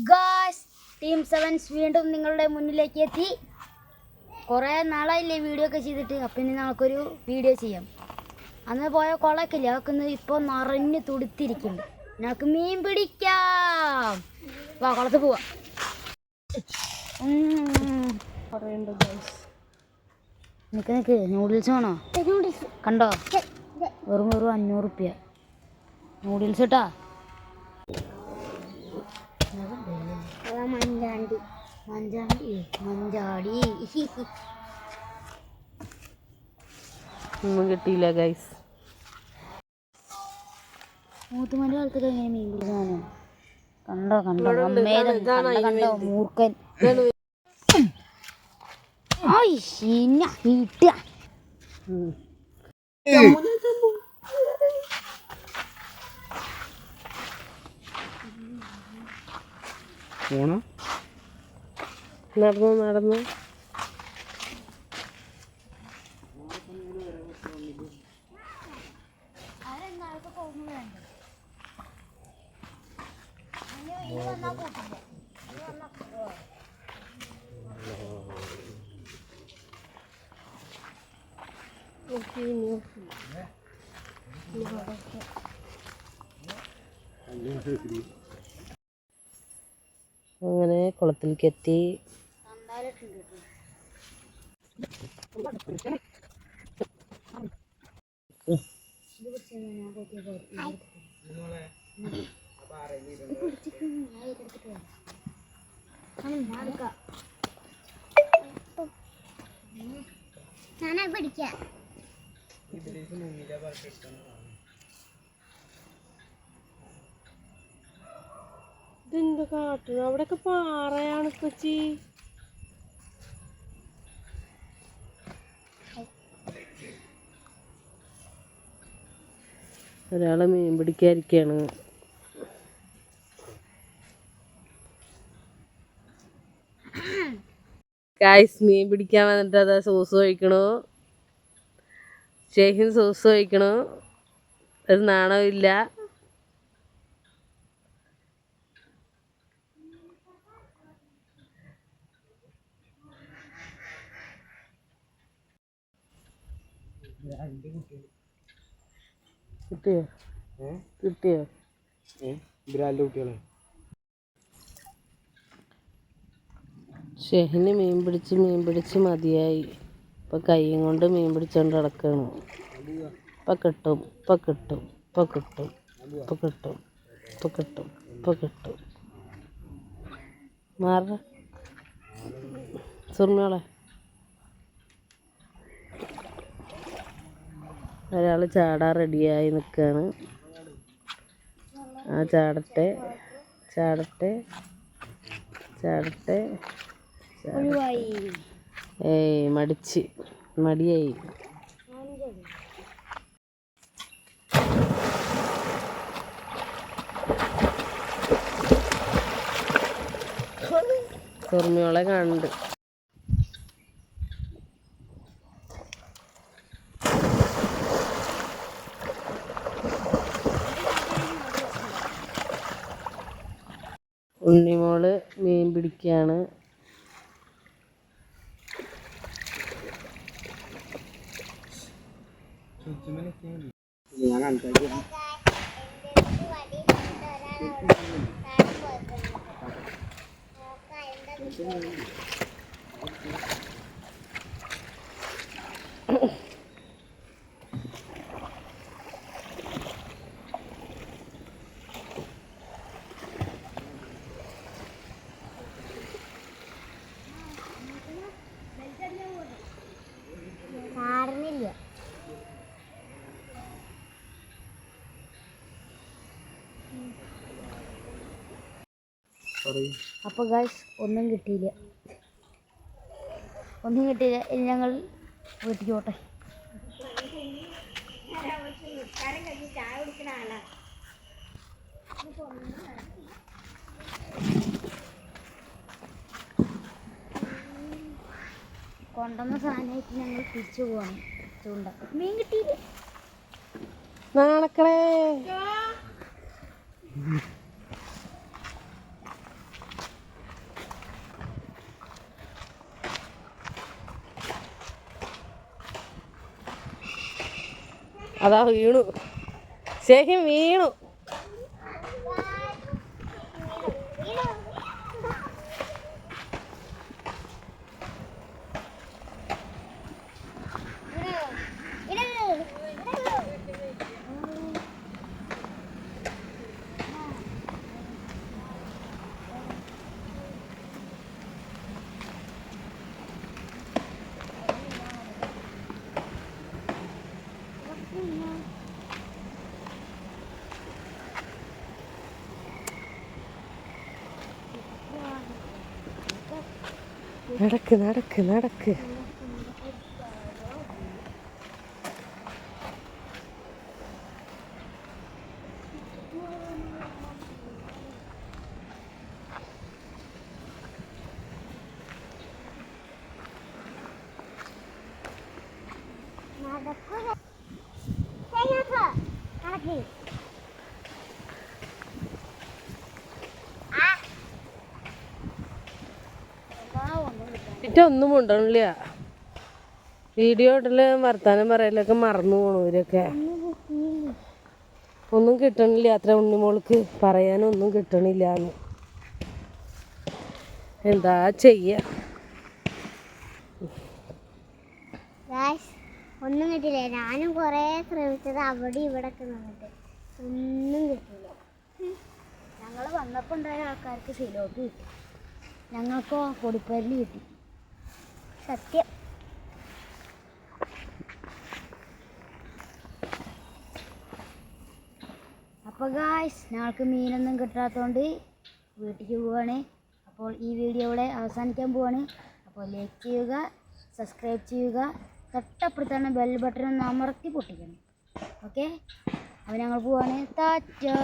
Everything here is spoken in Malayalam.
ഗായ്സ്, ടീം 7 വീണ്ടും നിങ്ങളുടെ മുന്നിലേക്ക് എത്തി. കുറേ നാളായില്ലേ വീഡിയോ ഒക്കെ ചെയ്തിട്ട്. അപ്പം ഇനി നമുക്കൊരു വീഡിയോ ചെയ്യാം. അന്ന് പോയ കുളക്കില്ല, അതൊക്കെ ഇപ്പോൾ നിറഞ്ഞ് തുടുത്തിരിക്കുന്നുണ്ട്. നമുക്ക് മീൻ പിടിക്കാം. വാ, കുളത്ത് പോവാം. നിക്ക് നൂഡിൽസ് വേണോ? കണ്ടോ, വെറും 500 റുപ്യ നൂഡിൽസ് കേട്ടാ. മഞ്ചാടി ഒന്നും കിട്ടിയില്ല ഗൈസ്. മൂത്തുമാൻ്റെ കാലത്തൊക്കെ എങ്ങനെ മീൻ പിടിക്കാനോ? കണ്ടോ കണ്ടോ മൂർക്കൻ. നടന്നു അങ്ങനെ കുളത്തിലേക്ക് എത്തി. ഇതെന്താ കാട്ടുന്നത്? അവിടെയൊക്കെ പാറയാണ് കൊച്ചി. ഒരാള് മീൻ പിടിക്കാതിരിക്കാണ്. ഗൈസ്, മീൻ പിടിക്കാൻ വന്നിട്ട് അതാ സോസ് ഒഴിക്കണു. ഷെയ്ഹിൻ സോസ് ഒഴിക്കണു. ഒരു നാണമില്ല. കിട്ടിയോ? ഷെഹിന് മീൻ പിടിച്ച് മതിയായി. ഇപ്പൊ കൈയും കൊണ്ട് മീൻ പിടിച്ചോണ്ട് നടക്കാണ്. ഇപ്പൊ കിട്ടും. മാറ സുർമോളെ. ഒരാൾ ചാടാൻ റെഡിയായി നിൽക്കുകയാണ്. ആ ചാടട്ടെ. ഏയ് മടിയായി. സുർമിയോളെ കാണുന്നുണ്ട്. ഉണ്ണിമോള് മീൻ പിടിക്കുകയാണ്. അപ്പോൾ ഗൈസ്, ഒന്നും കിട്ടിയില്ല. ഇനി ഞങ്ങൾ വീട്ടിൽ പോട്ടെ. കൊണ്ടുവന്ന സാധനമായിട്ട് ഞങ്ങൾ തിരിച്ചു പോവാണ്. ചൂണ്ട മീൻ കിട്ടിയില്ല. നാണക്കളേ. അതാ വീണു, ശേഖം വീണു. നടക്ക് നടക്ക് നടക്ക്. ഒന്നും കൊണ്ടുപോണില്ല. വീഡിയോ ഇടല് വർത്താനം പറയലൊക്കെ മറന്നു പോണു. ഇവരൊക്കെ ഒന്നും കിട്ടണില്ല അത്ര. ഉണ്ണിമോൾക്ക് പറയാനൊന്നും കിട്ടണില്ല. എന്താ ചെയ്യ? ഒന്നും കിട്ടില്ല. ഞാനും കുറേ ശ്രമിച്ചത് അവിടെ ഇവിടെ ഒക്കെ നിന്നിട്ട് ഒന്നും കിട്ടില്ല. ഞങ്ങൾ വന്നപ്പോൾ ഉണ്ടായ ആൾക്കാർക്ക് സിലോട്ട് കിട്ടി, ഞങ്ങൾക്കോ പൊടിപ്പരല് കിട്ടി. സത്യം. അപ്പോൾ ഗായ്സ്, ഞങ്ങൾക്ക് മീനൊന്നും കിട്ടാത്തതുകൊണ്ട് വീട്ടിലേക്ക് പോവുകയാണ്. അപ്പോൾ ഈ വീഡിയോ ഇവിടെ അവസാനിക്കാൻ പോവാണ്. അപ്പോൾ ലൈക്ക് ചെയ്യുക, സബ്സ്ക്രൈബ് ചെയ്യുക, തൊട്ടപ്പുറത്താണ് ബെൽ ബട്ടൺ ഒന്ന് അമർത്തി പൊട്ടിക്കണം. ഓക്കെ, അപ്പോൾ ഞങ്ങൾ പോവാണ്. ടാറ്റാ.